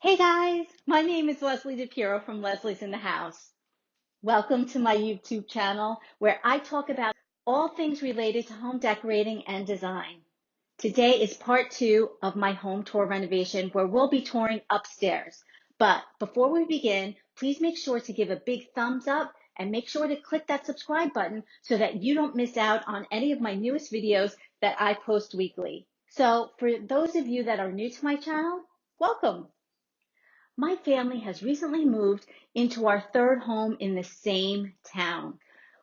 Hey guys, my name is Leslie DePiero from Leslie's in the House. Welcome to my YouTube channel where I talk about all things related to home decorating and design. Today is part 2 of my home tour renovation where we'll be touring upstairs. But before we begin, please make sure to give a big thumbs up and make sure to click that subscribe button so that you don't miss out on any of my newest videos that I post weekly. So for those of you that are new to my channel, welcome. My family has recently moved into our third home in the same town.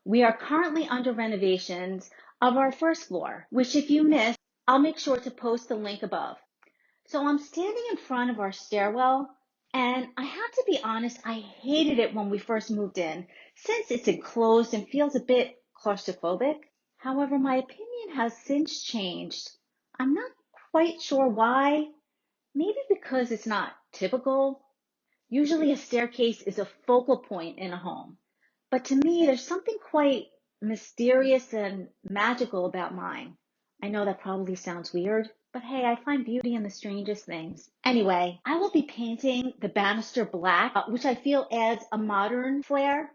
We are currently under renovations of our first floor, which if you missed, I'll make sure to post the link above. So I'm standing in front of our stairwell, and I have to be honest, I hated it when we first moved in, since it's enclosed and feels a bit claustrophobic. However, my opinion has since changed. I'm not quite sure why. Maybe because it's not typical. Usually a staircase is a focal point in a home, but to me, there's something quite mysterious and magical about mine. I know that probably sounds weird, but hey, I find beauty in the strangest things. Anyway, I will be painting the banister black, which I feel adds a modern flair.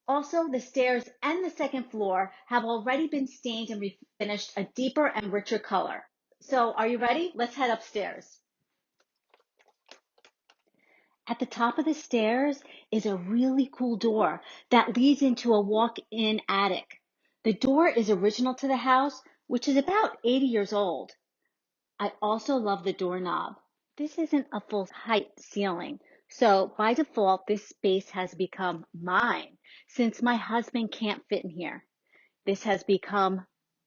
Also, the stairs and the second floor have already been stained and refinished a deeper and richer color. So are you ready? Let's head upstairs. At the top of the stairs is a really cool door that leads into a walk-in attic. The door is original to the house, which is about 80 years old. I also love the doorknob. This isn't a full height ceiling, so by default, this space has become mine since my husband can't fit in here. This has become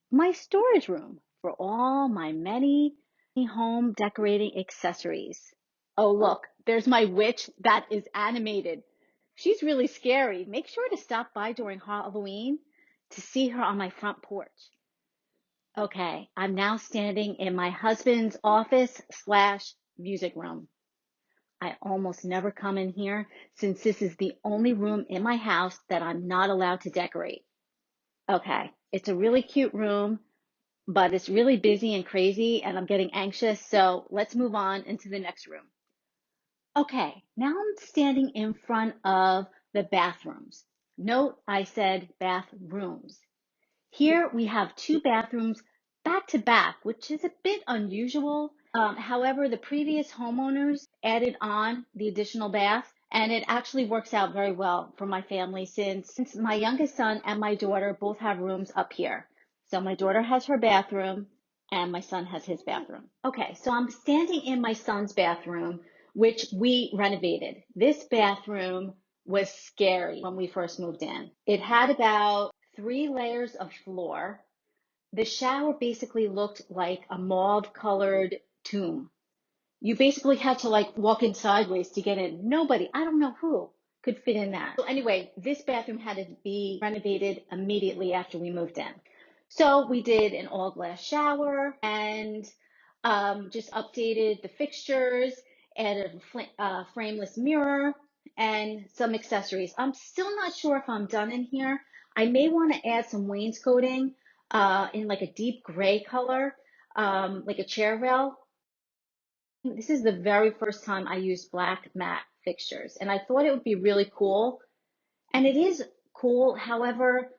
my storage room for all my many home decorating accessories. Oh, look, there's my witch that is animated. She's really scary. Make sure to stop by during Halloween to see her on my front porch. Okay, I'm now standing in my husband's office slash music room. I almost never come in here since this is the only room in my house that I'm not allowed to decorate. Okay, it's a really cute room, but it's really busy and crazy and I'm getting anxious. So let's move on into the next room. Okay, now I'm standing in front of the bathrooms. Note I said bathrooms. Here we have two bathrooms back to back, which is a bit unusual. However, the previous homeowners added on the additional bath, and it actually works out very well for my family since my youngest son and my daughter both have rooms up here. So my daughter has her bathroom and my son has his bathroom. Okay, so I'm standing in my son's bathroom, which we renovated. This bathroom was scary when we first moved in. It had about 3 layers of floor. The shower basically looked like a mauve colored tomb. You basically had to like walk in sideways to get in. Nobody, I don't know who, could fit in that. So anyway, this bathroom had to be renovated immediately after we moved in. So we did an all glass shower and just updated the fixtures, added a frameless mirror and some accessories. I'm still not sure if I'm done in here. I may want to add some wainscoting in like a deep gray color, like a chair rail. This is the very first time I used black matte fixtures, and I thought it would be really cool. And it is cool, however,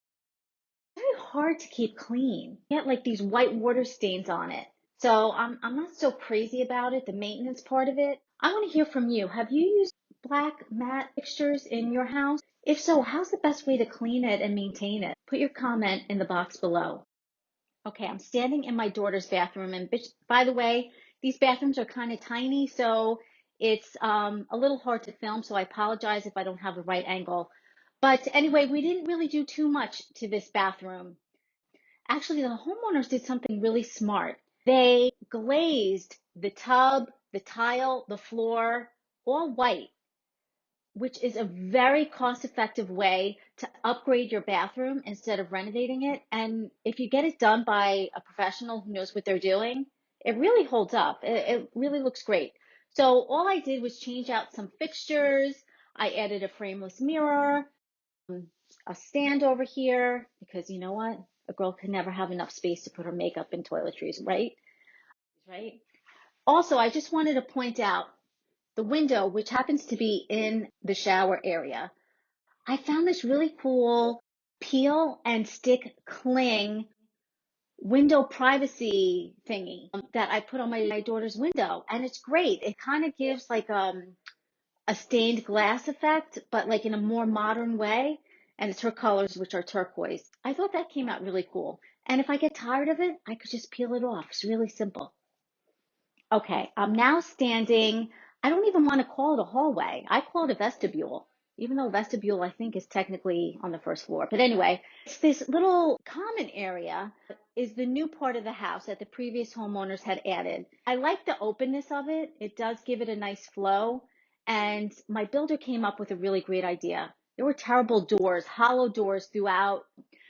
very hard to keep clean. You get like these white water stains on it. So I'm not so crazy about it, the maintenance part of it. I want to hear from you. Have you used black matte fixtures in your house? If so, how's the best way to clean it and maintain it? Put your comment in the box below. Okay, I'm standing in my daughter's bathroom, and by the way, these bathrooms are kind of tiny, so it's a little hard to film, so I apologize if I don't have the right angle. But anyway, we didn't really do too much to this bathroom. Actually, the homeowners did something really smart. They glazed the tub, the tile, the floor, all white, which is a very cost-effective way to upgrade your bathroom instead of renovating it. And if you get it done by a professional who knows what they're doing, it really holds up. It really looks great. So all I did was change out some fixtures. I added a frameless mirror, a stand over here, because you know what? A girl can never have enough space to put her makeup and toiletries, right? Right? Also, I just wanted to point out the window, which happens to be in the shower area, I found this really cool peel and stick cling window privacy thingy that I put on my daughter's window. And it's great. It kind of gives like a stained glass effect, but like in a more modern way. And it's her colors, which are turquoise. I thought that came out really cool. And if I get tired of it, I could just peel it off. It's really simple. Okay, I'm now standing, I don't even want to call it a hallway. I call it a vestibule, even though vestibule I think is technically on the first floor. But anyway, it's this little common area is the new part of the house that the previous homeowners had added. I like the openness of it. It does give it a nice flow. And my builder came up with a really great idea. There were terrible doors, hollow doors throughout.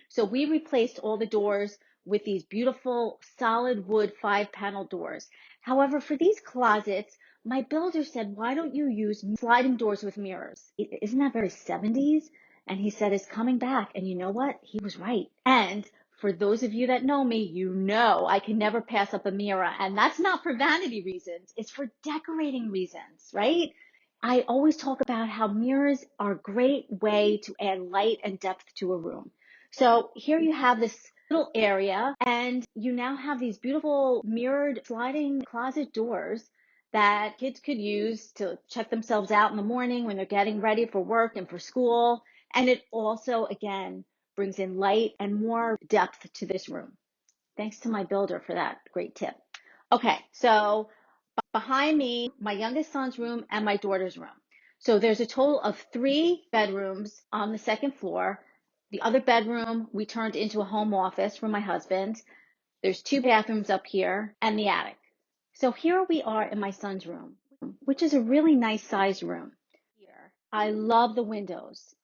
So we replaced all the doors with these beautiful solid wood 5-panel doors. However, for these closets, my builder said, why don't you use sliding doors with mirrors? Isn't that very 70s? And he said, it's coming back. And you know what? He was right. And for those of you that know me, you know I can never pass up a mirror. And that's not for vanity reasons. It's for decorating reasons, right? I always talk about how mirrors are a great way to add light and depth to a room. So here you have this little area, and you now have these beautiful mirrored sliding closet doors that kids could use to check themselves out in the morning when they're getting ready for work and for school. And it also, again, brings in light and more depth to this room. Thanks to my builder for that great tip. Okay, so behind me, my youngest son's room and my daughter's room. So there's a total of 3 bedrooms on the second floor. The other bedroom we turned into a home office for my husband. There's 2 bathrooms up here and the attic. So here we are in my son's room, which is a really nice sized room. Here, I love the windows.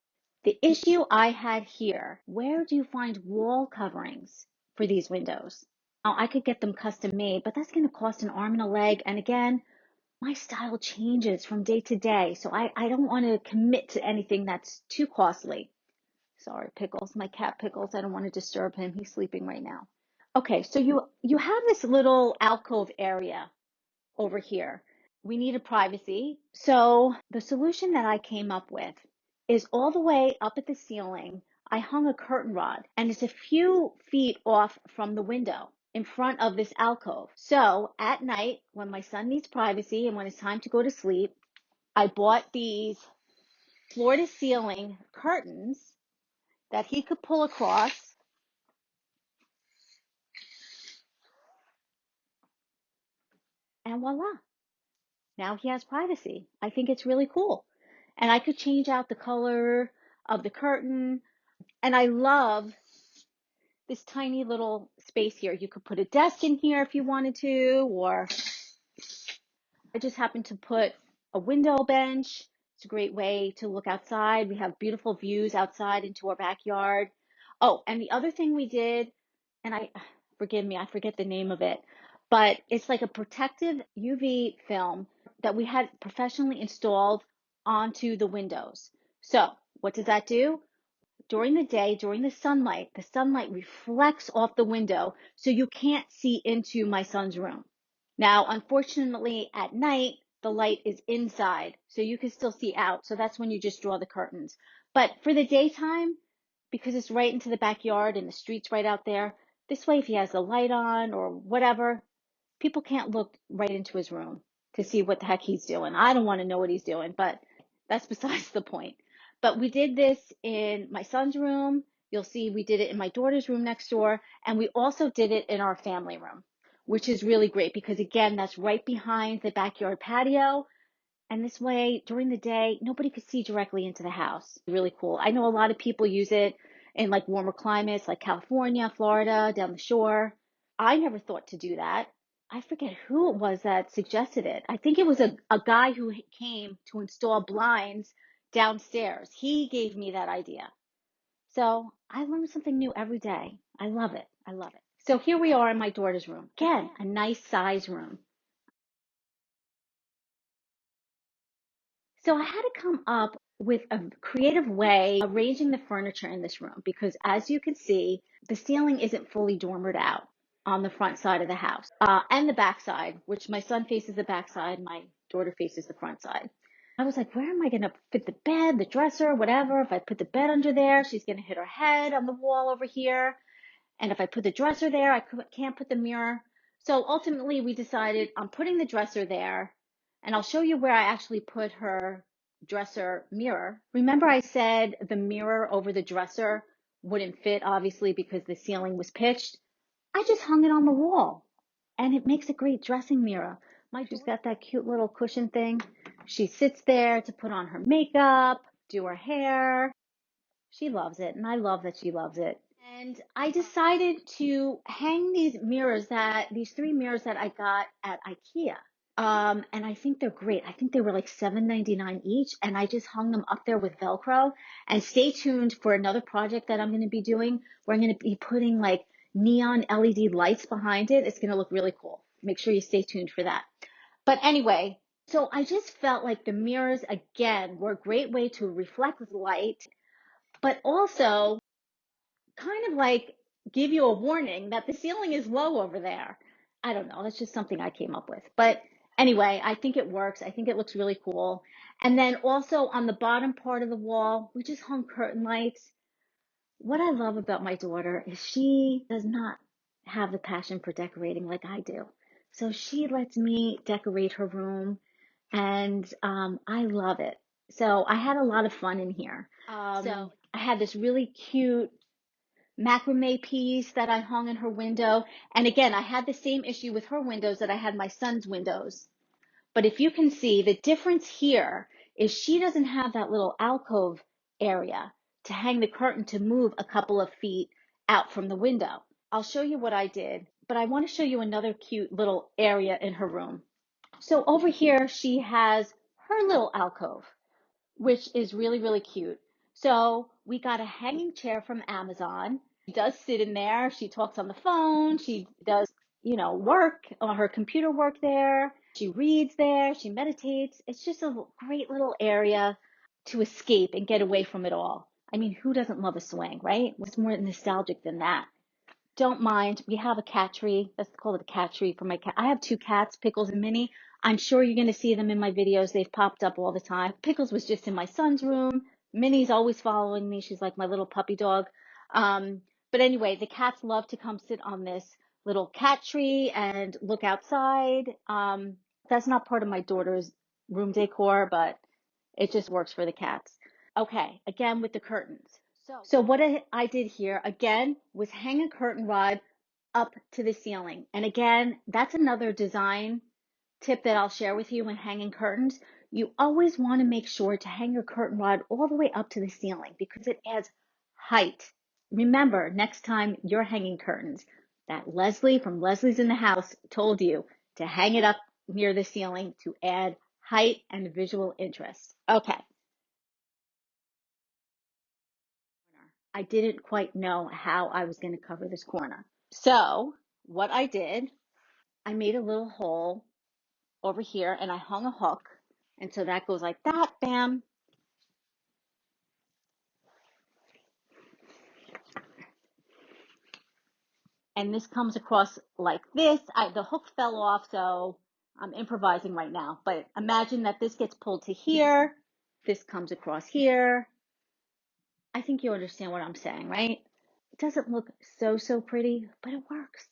The issue I had here, where do you find wall coverings for these windows? Now, I could get them custom made, but that's going to cost an arm and a leg. And again, my style changes from day to day. So I don't want to commit to anything that's too costly. Sorry, Pickles, my cat Pickles. I don't want to disturb him. He's sleeping right now. Okay, so you have this little alcove area over here. We needed privacy. So the solution that I came up with is all the way up at the ceiling. I hung a curtain rod and it's a few feet off from the window in front of this alcove. So at night, when my son needs privacy and when it's time to go to sleep, I bought these floor to ceiling curtains that he could pull across, and voila, now he has privacy. I think it's really cool. And I could change out the color of the curtain. And I love this tiny little space here. You could put a desk in here if you wanted to, or I just happened to put a window bench. It's a great way to look outside. We have beautiful views outside into our backyard. Oh, and the other thing we did, and forgive me, I forget the name of it, but it's like a protective UV film that we had professionally installed onto the windows. So what does that do? During the day, during the sunlight reflects off the window, so you can't see into my son's room. Now, unfortunately, at night, the light is inside, so you can still see out. So that's when you just draw the curtains. But for the daytime, because it's right into the backyard and the street's right out there, this way, if he has the light on or whatever, people can't look right into his room to see what the heck he's doing. I don't want to know what he's doing, but that's besides the point. But we did this in my son's room. You'll see we did it in my daughter's room next door. And we also did it in our family room, which is really great because, again, that's right behind the backyard patio. And this way, during the day, nobody could see directly into the house. Really cool. I know a lot of people use it in like warmer climates like California, Florida, down the shore. I never thought to do that. I forget who it was that suggested it. I think it was a guy who came to install blinds downstairs. He gave me that idea. So I learn something new every day. I love it. I love it. So here we are in my daughter's room. Again, a nice size room. So I had to come up with a creative way of arranging the furniture in this room because as you can see, the ceiling isn't fully dormered out on the front side of the house and the back side, which my son faces the back side. My daughter faces the front side. I was like, where am I going to fit the bed, the dresser, whatever? If I put the bed under there, she's going to hit her head on the wall over here. And if I put the dresser there, I can't put the mirror. So ultimately we decided I'm putting the dresser there, and I'll show you where I actually put her dresser mirror. Remember I said the mirror over the dresser wouldn't fit, obviously, because the ceiling was pitched. I just hung it on the wall, and it makes a great dressing mirror. She's got that cute little cushion thing. She sits there to put on her makeup, do her hair. She loves it, and I love that she loves it. And I decided to hang these 3 mirrors that I got at IKEA. And I think they're great. I think they were like $7.99 each, and I just hung them up there with Velcro. And stay tuned for another project that I'm going to be doing, where I'm going to be putting like neon LED lights behind it. It's going to look really cool. Make sure you stay tuned for that. But anyway, so I just felt like the mirrors, again, were a great way to reflect light, but also kind of like give you a warning that the ceiling is low over there. I don't know. That's just something I came up with. But anyway, I think it works. I think it looks really cool. And then also on the bottom part of the wall, we just hung curtain lights. What I love about my daughter is she does not have the passion for decorating like I do. So she lets me decorate her room, and I love it. So I had a lot of fun in here. So I had this really cute macrame piece that I hung in her window. And again, I had the same issue with her windows that I had my son's windows. But if you can see, the difference here is she doesn't have that little alcove area to hang the curtain to move a couple of feet out from the window. I'll show you what I did, but I want to show you another cute little area in her room. So over here, she has her little alcove, which is really, really cute. So we got a hanging chair from Amazon. She does sit in there. She talks on the phone. She does, work on her computer work there. She reads there. She meditates. It's just a great little area to escape and get away from it all. I mean, who doesn't love a swing, right? What's more nostalgic than that? Don't mind. We have a cat tree. Let's call it a cat tree for my cat. I have 2 cats, Pickles and Minnie. I'm sure you're going to see them in my videos. They've popped up all the time. Pickles was just in my son's room. Minnie's always following me. She's like my little puppy dog. But anyway, the cats love to come sit on this little cat tree and look outside. That's not part of my daughter's room decor, but it just works for the cats. Okay, again with the curtains. So what I did here, again, was hang a curtain rod up to the ceiling. And again, that's another design tip that I'll share with you when hanging curtains. You always want to make sure to hang your curtain rod all the way up to the ceiling because it adds height. Remember, next time you're hanging curtains, that Leslie from Leslie's in the House told you to hang it up near the ceiling to add height and visual interest. Okay. I didn't quite know how I was going to cover this corner. So what I did, I made a little hole over here and I hung a hook. And so that goes like that, bam. And this comes across like this. The hook fell off, so I'm improvising right now. But imagine that this gets pulled to here. This comes across here. I think you understand what I'm saying, right? It doesn't look so pretty, but it works.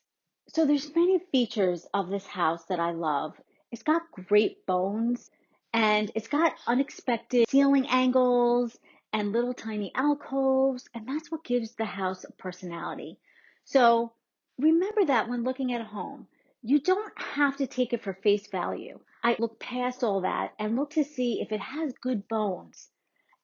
So there's many features of this house that I love. It's got great bones, and it's got unexpected ceiling angles and little tiny alcoves, and that's what gives the house a personality. So remember that when looking at a home, you don't have to take it for face value. I look past all that and look to see if it has good bones.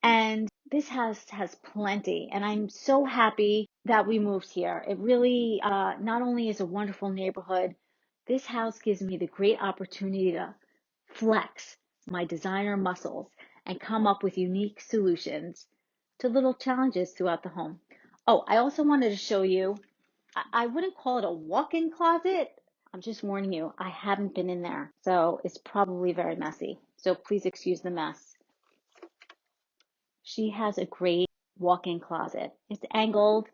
And this house has plenty, and I'm so happy that we moved here. It really not only is a wonderful neighborhood, this house gives me the great opportunity to flex my designer muscles and come up with unique solutions to little challenges throughout the home. Oh, I also wanted to show you, I wouldn't call it a walk-in closet. I'm just warning you, I haven't been in there, so it's probably very messy. So please excuse the mess. She has a great walk-in closet. It's angled,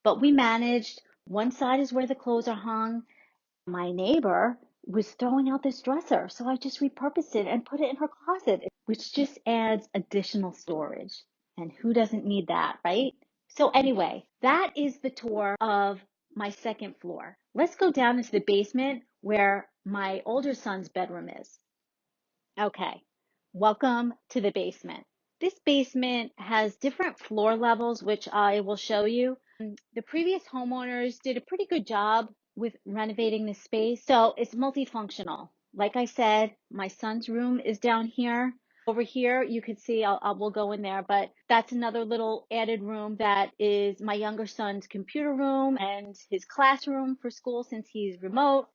but we managed. One side is where the clothes are hung. My neighbor was throwing out this dresser. So I just repurposed it and put it in her closet, which just adds additional storage. And who doesn't need that, right? So anyway, that is the tour of my second floor. Let's go down into the basement where my older son's bedroom is. Okay, welcome to the basement. This basement has different floor levels, which I will show you. The previous homeowners did a pretty good job with renovating this space, so it's multifunctional. Like I said, my son's room is down here. Over here, you can see, we'll go in there, but that's another little added room that is my younger son's computer room and his classroom for school since he's remote.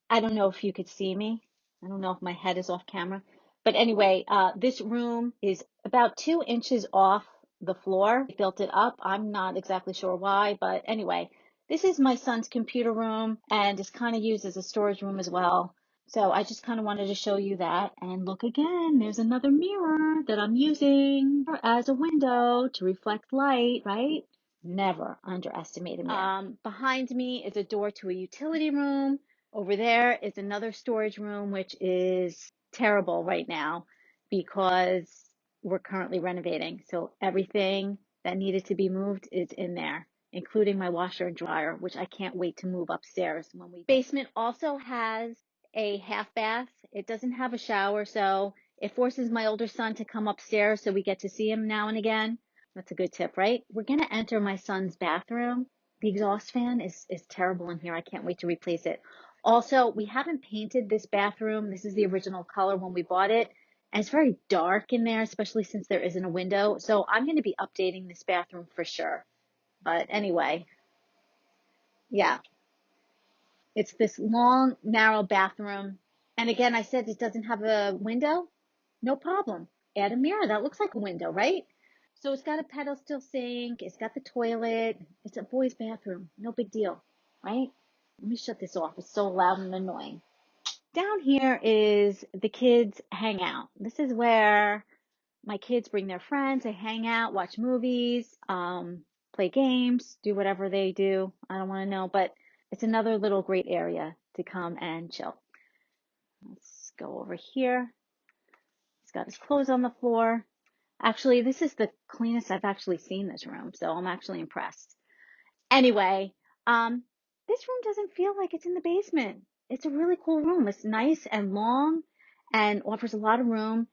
I don't know if you could see me. I don't know if my head is off camera. But anyway, this room is about 2 inches off the floor. I built it up. I'm not exactly sure why, but anyway, this is my son's computer room and it's kind of used as a storage room as well. So I just kind of wanted to show you that. And look again, there's another mirror that I'm using as a window to reflect light, right? Never underestimate a mirror. Behind me is a door to a utility room. Over there is another storage room, which is terrible right now because we're currently renovating. So everything that needed to be moved is in there, including my washer and dryer, which I can't wait to move upstairs when we. Basement also has a half bath. It doesn't have a shower, so it forces my older son to come upstairs so we get to see him now and again. That's a good tip, right? We're going to enter my son's bathroom. The exhaust fan is terrible in here. I can't wait to replace it. Also, we haven't painted this bathroom. This is the original color when we bought it. And it's very dark in there, especially since there isn't a window. So I'm going to be updating this bathroom for sure. But anyway, yeah, it's this long, narrow bathroom. And again, I said it doesn't have a window. No problem. Add a mirror. That looks like a window, right? So it's got a pedal steel sink. It's got the toilet. It's a boy's bathroom. No big deal, right? Let me shut this off. It's so loud and annoying. Down here is the kids' hangout. This is where my kids bring their friends. They hang out, watch movies, play games, do whatever they do. I don't want to know, but it's another little great area to come and chill. Let's go over here. He's got his clothes on the floor. Actually, this is the cleanest I've actually seen this room, so I'm actually impressed. Anyway, this room doesn't feel like it's in the basement. It's a really cool room. It's nice and long and offers a lot of room.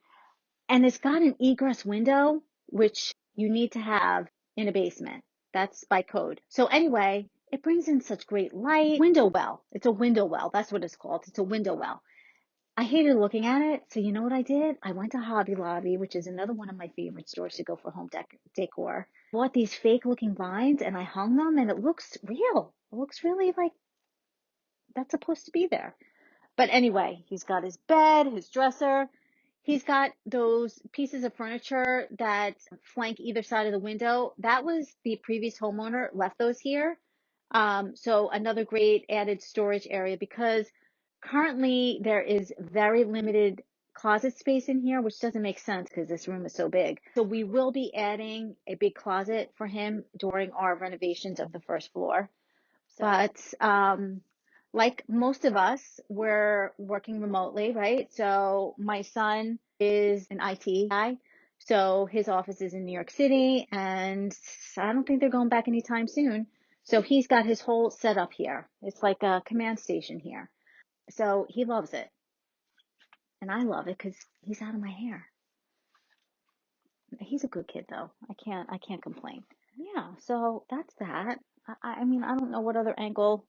And it's got an egress window, which you need to have in a basement. That's by code. So anyway, it brings in such great light. Window well. It's a window well. That's what it's called. It's a window well. I hated looking at it. So you know what I did? I went to Hobby Lobby, which is another one of my favorite stores to go for home decor. Bought these fake looking vines and I hung them and it looks real. It looks really like that's supposed to be there. But anyway, he's got his bed, his dresser. He's got those pieces of furniture that flank either side of the window. That was the previous homeowner left those here. So another great added storage area because currently there is very limited closet space in here, which doesn't make sense because this room is so big. So we will be adding a big closet for him during our renovations of the first floor. But like most of us, we're working remotely, right? So my son is an IT guy. So his office is in New York City, and I don't think they're going back anytime soon. So he's got his whole setup here. It's like a command station here. So he loves it. And I love it because he's out of my hair. He's a good kid though. I can't complain. Yeah, so that's that. I mean, I don't know what other angle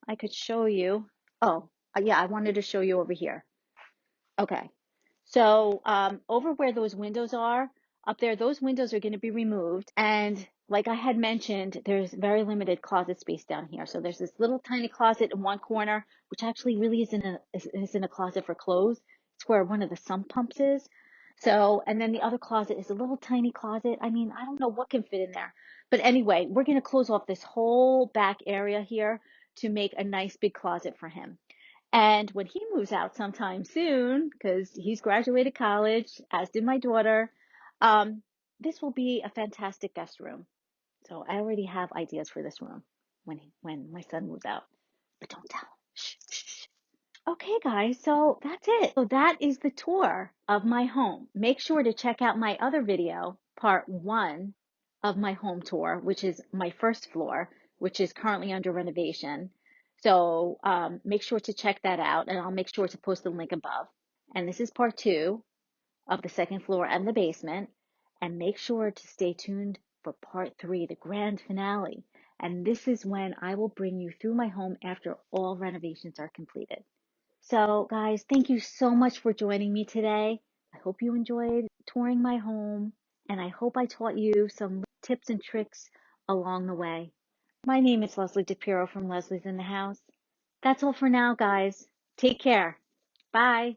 I could show you. Oh, yeah, I wanted to show you over here. Okay. So over where those windows are, up there, those windows are going to be removed. And like I had mentioned, there's very limited closet space down here. So there's this little tiny closet in one corner, which actually really isn't a closet for clothes. It's where one of the sump pumps is. So, and then the other closet is a little tiny closet. I mean, I don't know what can fit in there. But anyway, we're going to close off this whole back area here to make a nice big closet for him. And when he moves out sometime soon, because he's graduated college, as did my daughter, this will be a fantastic guest room. So I already have ideas for this room when my son moves out. But don't tell him. Shh, shh, shh. Okay, guys, so that's it. So that is the tour of my home. Make sure to check out my other video, part one of my home tour, which is my first floor, which is currently under renovation. So make sure to check that out, and I'll make sure to post the link above. And this is part two of the second floor and the basement. And make sure to stay tuned for part three, the grand finale. And this is when I will bring you through my home after all renovations are completed. So, guys, thank you so much for joining me today. I hope you enjoyed touring my home, and I hope I taught you some tips and tricks along the way. My name is Leslie DePiro from Leslie's in the House. That's all for now, guys. Take care. Bye.